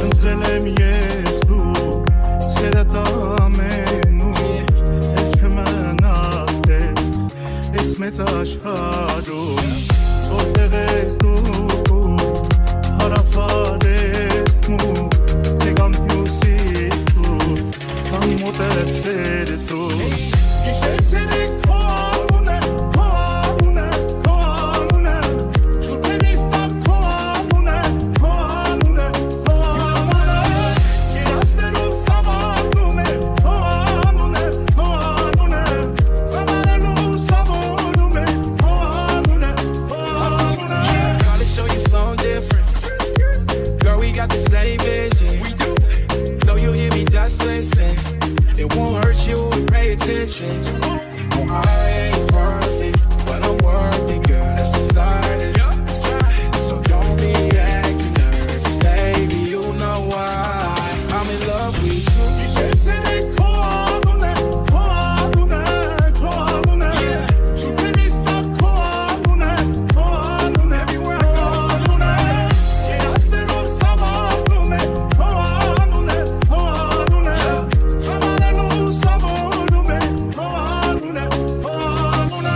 ընտրել եմ ես դու սերդ ամենուր էլ չմնաս տեղ ես մեծ աշխարհում որտեղ ես դու հարավարևմու եկան հյուսիս դու կամ մոտեցել դու Gişetsene koamune, koamune, koamune Şüphelista koamune, koamune, koamune Kirazlarım savarlume, koamune, koamune Zamanelu savunume, koamune, koamune Gotta show you slow difference Girl, we got the same vision We do Though you hear me, just listen It won't hurt you if you pay attention I ain't perfect, but I'm worth it, girl, that's decided So don't be acting nervous, baby, you know why I'm in love with you Gişetsene koamune, koamune, koamune Şüphelista koamune, koamune, koamune Kirazlarım savarlume, koamune, koamune Zamanelu savunume, koamune, koamune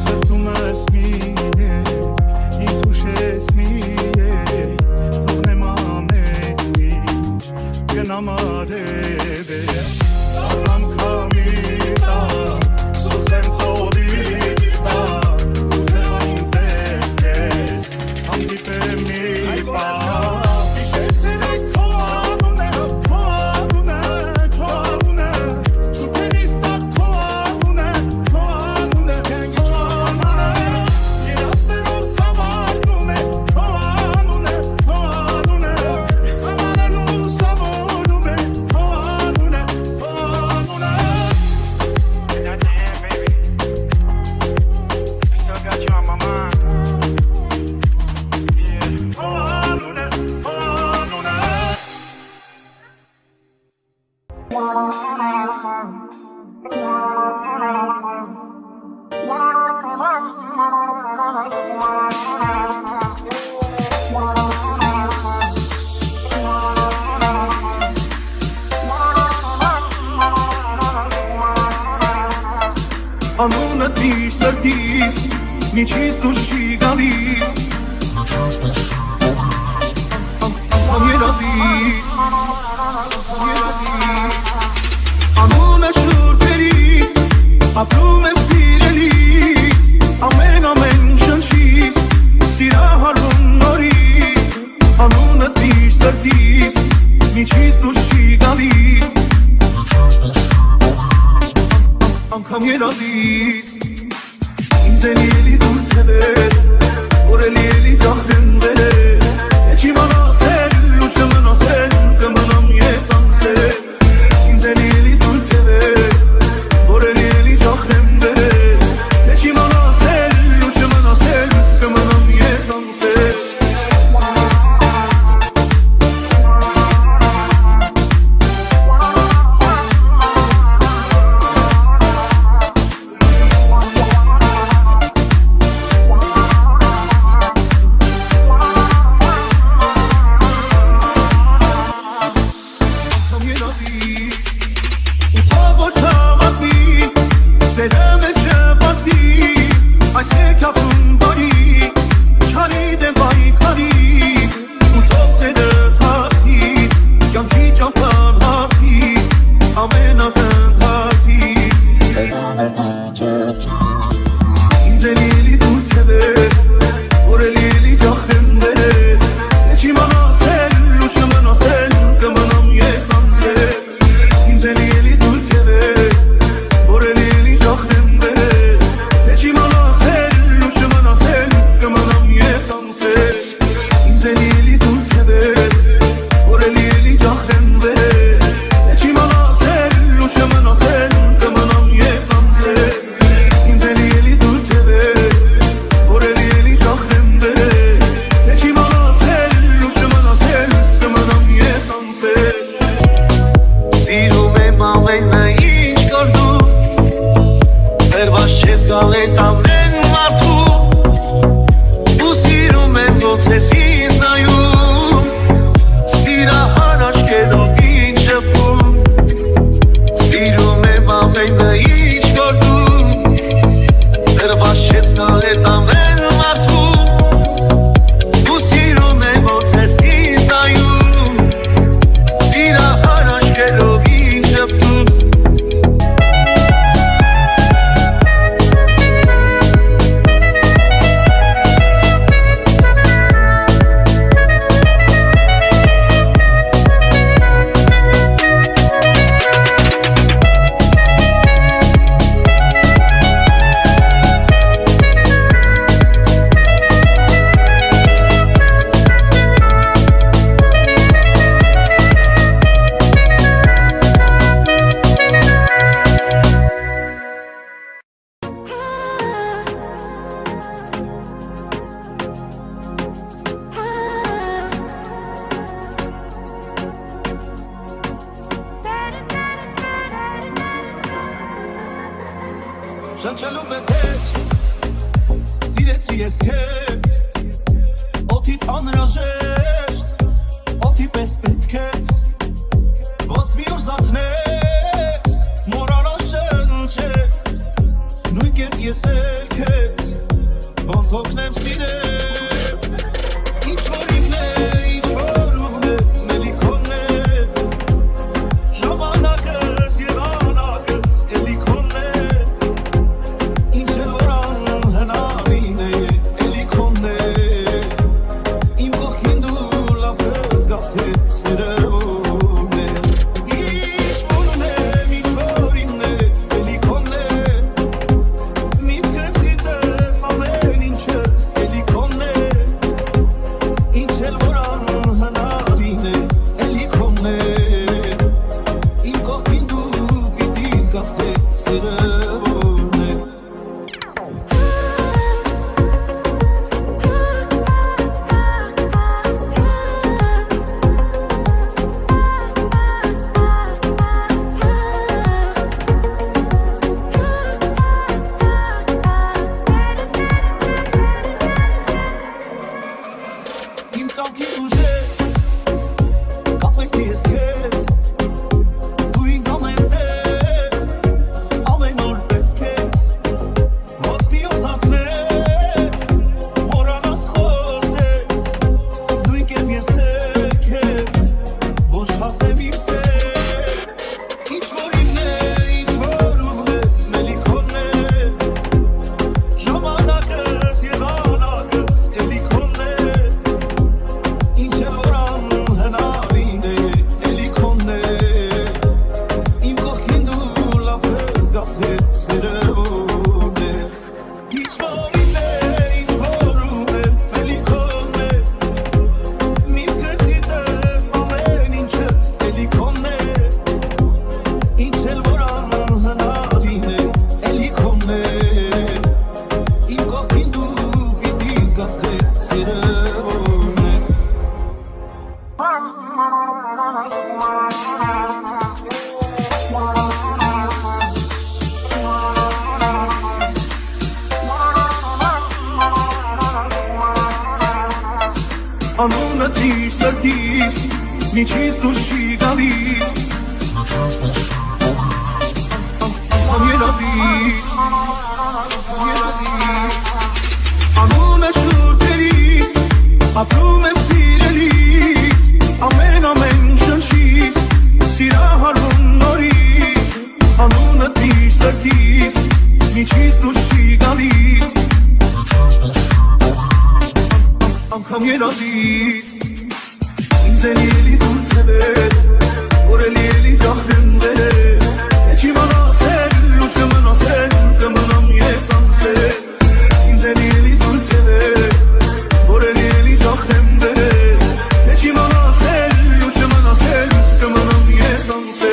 Սրտում ես մի եկ, ինձ ուշես մի եկ Թողնեմ ամեն ինչ, գնամ արևել Դառնամ քամի տակ, սուզվեմ ծովի տակ Ձևային տեղ ես, հանդիպեմ մի պահ Գիշեցերը koamune, koamune, koamune Շուպերիստա koamune, koamune, koamune Երացներով սավարնում է, koamune, koamune Zamanelu savuնում է, koamune, koamune Not the hand, baby. Still got you on my mind. Yeah. Koamune, koamune Անունը դիր սրտիս, միջից դուրս չի գալիս Անգամ երազիս, Անունը շուրթերիս, ապրում եմ սիրելիս Ամեն շնչիս, սիրահարվում նորից Անունը դիր սրտիս, միջից դուրս չի գալիս Անգամ երազիս Ինձ էլի դուր թևեր Որ էլի դախրենվել է Եչ իմանասել ու չմնասել Կմնամ ես անսել Ինձ էլի դուր թևեր Որ էլի դախրենվել է Եչ իմանասել ու չմնասել Կմնամ ես անսել Հաչելու պես հետ Սիրեցի ես քեզ Օդից անհրաժեշտ Օդի պես պետք ես Ոնց մի օր զարթնես Մոռանալ շնչել Նույն կերպ ես էլ քեզ Ոնց հոգնեմ սիրել Ինչ որ ինքն է, ինչ որ ուղն է Մելիքոնն է Ժամանակս եղանակս Էլի քոնն է Ինչ էլ որ անհնարին է Էլի քոնն է Իմ կողքին դու լավ կզգաս թե սերը ո՞րն է Ինչ որ ունեմ, ինչ որ ինքն է Էլի քոնն է Միտքս իծես ամեն ինչս Էլի քոնն է Ինչ էլ որ անհնարին է Էլի քոնն է Իմ կողքին դու պիտի զգաս թե սերը ո՞րն է Իմ կամքից ուժեր Կապվեցի ես քեզ Դու ինձ ամեն տեղ Ամեն օր պետք ես Ոնց մի օր զարթնես Մոռանաս խոսել Նույն կերպ ես էլ քեզ Ոչ հասեմ իմ սեր Ինչ որ ինքն է, ինչ որ ուղն է Մելիքոնն է Ժամանակս եղանակս Էլի քոնն է Ինչ էլ որ անհնարին է Էլի քոնն է Իմ կողքին դու լավ կզգաս թե սերը ո՞րն է Ինչ որ ինքն է, ինչ որ ուղն է Էլի քոնն է Միտքս իծես ամեն ինչս Էլի քոնն է Ինչ էլ որ անհնարին է Էլի քոնն է Իմ կողքին դու պիտի զգաս թե սերը ո՞րն է Անունը դիր սրտիս Միջից դուրս չի գալիս Ամենազիս Անունը շուրթերիս Ապրում եմ սիրելիս Ամեն շնչիս Սիրահարվում նորից Անունը դիր սրտիս Միջից դուրս չի գալիս Անգամ երազիս Ինձ էլի էլի դուր թևեր Որ էլի դախրեմ վերեր Եչ իմանասել ու չմնասել Կմնամ ես անցել Ինձ էլի դուր թևեր Որ էլի դախրեմ վերեր Եչ իմանասել ու չմնասել Կմնամ ես անցել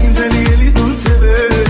Ինձ էլի դուր թևեր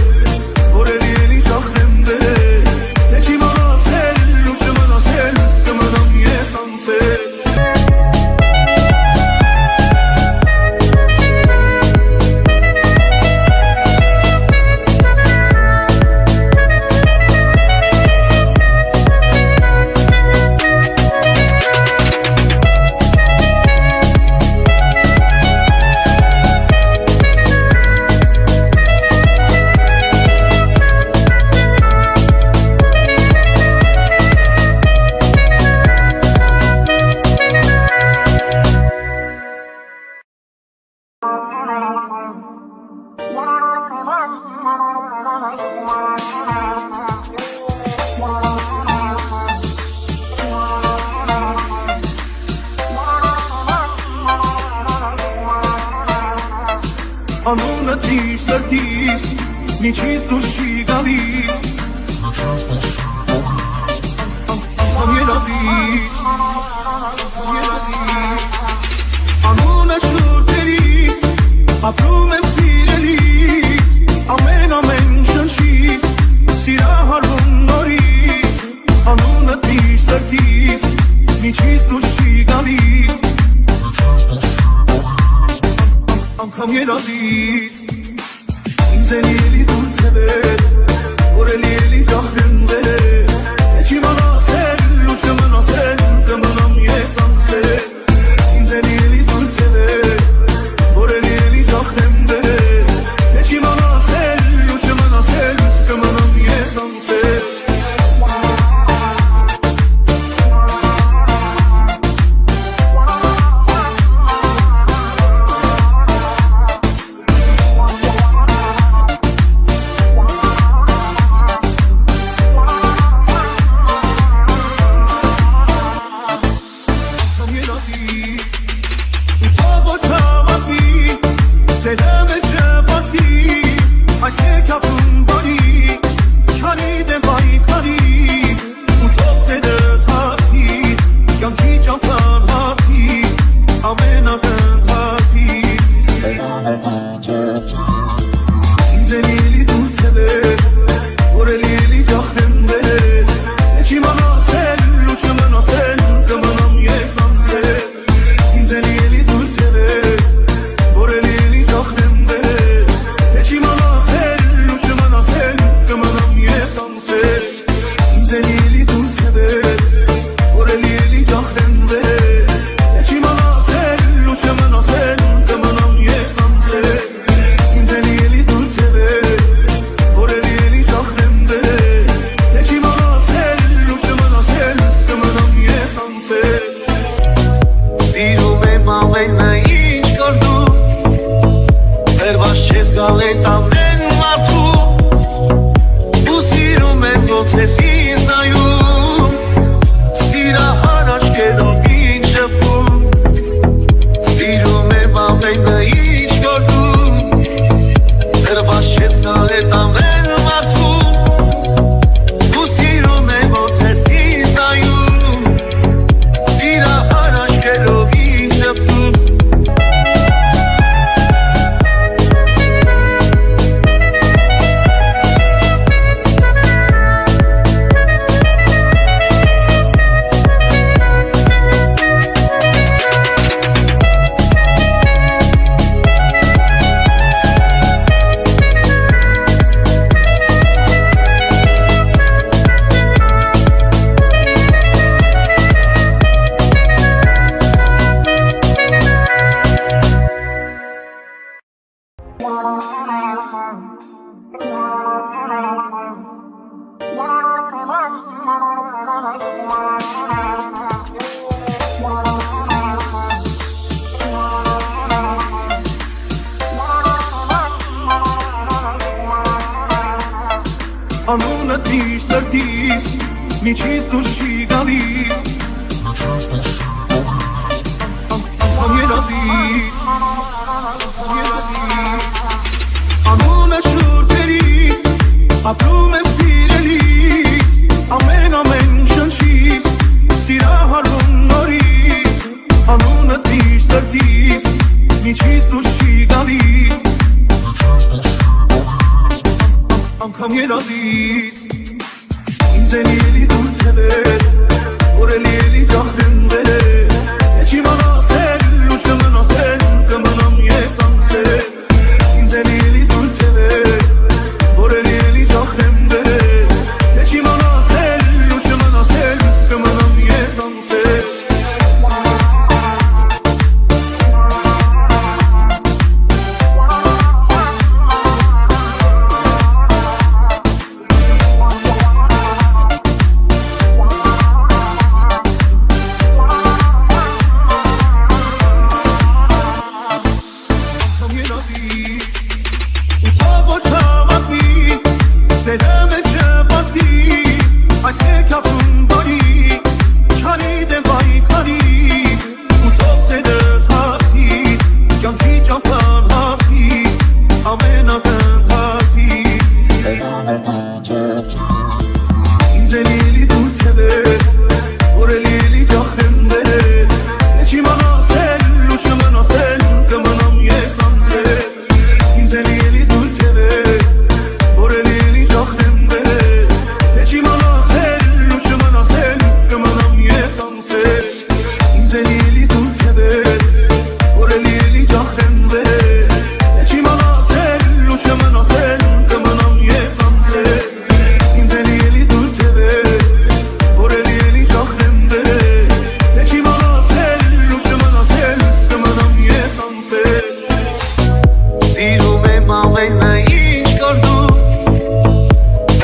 Անունատիր սրտիս միջից դուրս չի գալիս Անգամ երազիս Անունը շուրթերիս ապրում եմ սիրելիս Ամեն շնչիս սիրահարվում նորից Անունատիր սրտիս միջից դուրս չի գալիս Անգամ երազիս Ինձ են ելի դուր թևեր Որ էլ ելի դախրեն վերեր Է չիմանասել ու չմնասել Կմնամ ես անցել Ինձ են ելի դուր թևեր Որ էլ ելի դախրեն վերեր Է չիմանասել ու չմնասել Կմնամ ես անցել Անունատիր սրտիս միջից դուրս չի գալիս Անգամ երազիս Անունը շուրթերիս ապրում եմ սիրելիս Ամեն շնչիս սիրահարվում նորից Անունատիր սրտիս միջից դուրս չի գալիս Անգամ երազիս Ինձ են ելի դուր թևեր Որ էլ ելի դախրեն վերեր Է չիմանասել ու չմնասել Կմնամ ես անցել Ինձ են ելի դուր թևեր Որ էլ ելի դախրեն վերեր Է չիմանասել ու չմնասել Կմնամ ես անցել Անգամ երազիս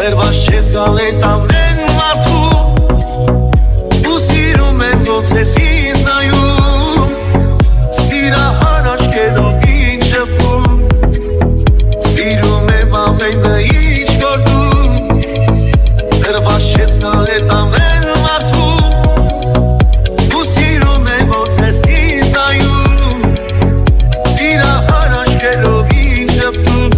Դերված չես գալ էտ ամեն մարդու ու սիրում եմ ոնց ես ինձ նայում Սիրահար աչքերով ինչ շփում Սիրում եմ ամենը ինչ որ դու Դերված չես գալ էտ ամեն մարդու ու սիրում եմ ոնց ես ինձ նայում Սիրահար աչքերով ինչ շփում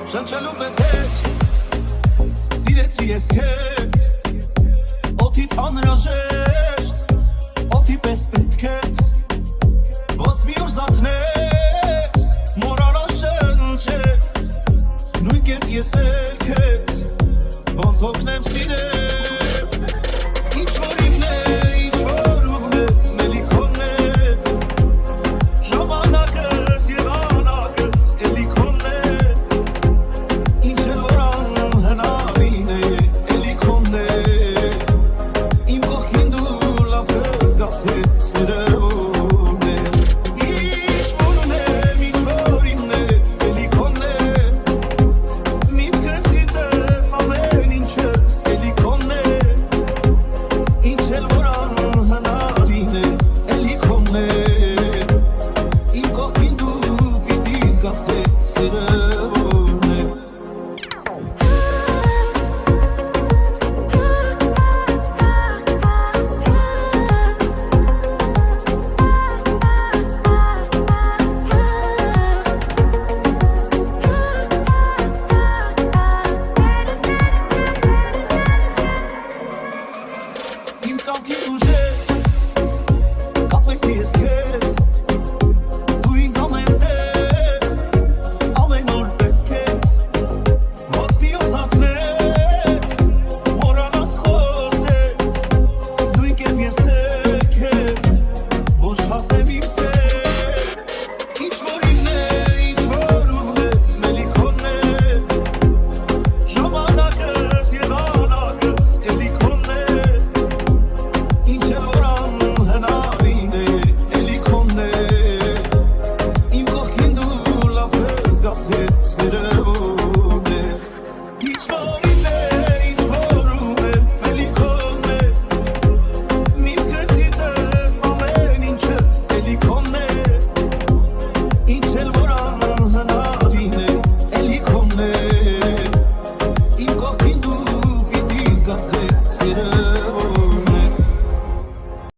Շնչելու պես հետ, սիրեցի ես քեզ Օդից անհրաժեշտ, օդի պես պետք ես Ոնց մի օր զարթնես, մոռանալ շնչել Նույն կերպ ես էլ քեզ, ոնց հոգնեմ սիրել Ինչ որ իմն է, ինչ որ ուղն է, մելիքոնն է Ժամանակս և անակս, էլի քոնն է Ինչ էլ որ անհնարին է, էլի քոնն է Իմ կողքին դու լավ ես գաս թե սերը որն է Ինչ որ ունեմ, ինչ որ իմն է, էլի քոնն է Միտքս գիտես ամեն ինչս, էլի քոնն է Ինչ էլ որ անհնարին է, էլի քոնն է Իմ կողքին դու պիտի զգաս թե սերը որն է Իմ կամքին ուժեր, կապվեցի ես քեզ Դու ինձ ամեն տեղ, ամեն օր պետք ես Ոնց մի օր զարթնես, մոռանաս խոսել Նույն կերպ ես էլ քեզ, ոչ հասնեմ իմ սեր Ինչ որ իմն է, ինչ որ ուղն է, մելիքոնն է Ժամանակս և անակս, էլի քոնն է Ինչ էլ որ անհնարին է, էլի քոնն է Իմ կողքին դու լավ ես գաս թե սերը որն է Ինչ որ իմն է, ինչ որ ուղն է, մելիքոնն է Միտքս գիտես ամեն ինչս, էլի քոնն է Ինչ էլ որ անհնարին է, էլի քոնն է Իմ կողքին դու պիտի զգաս թե սերը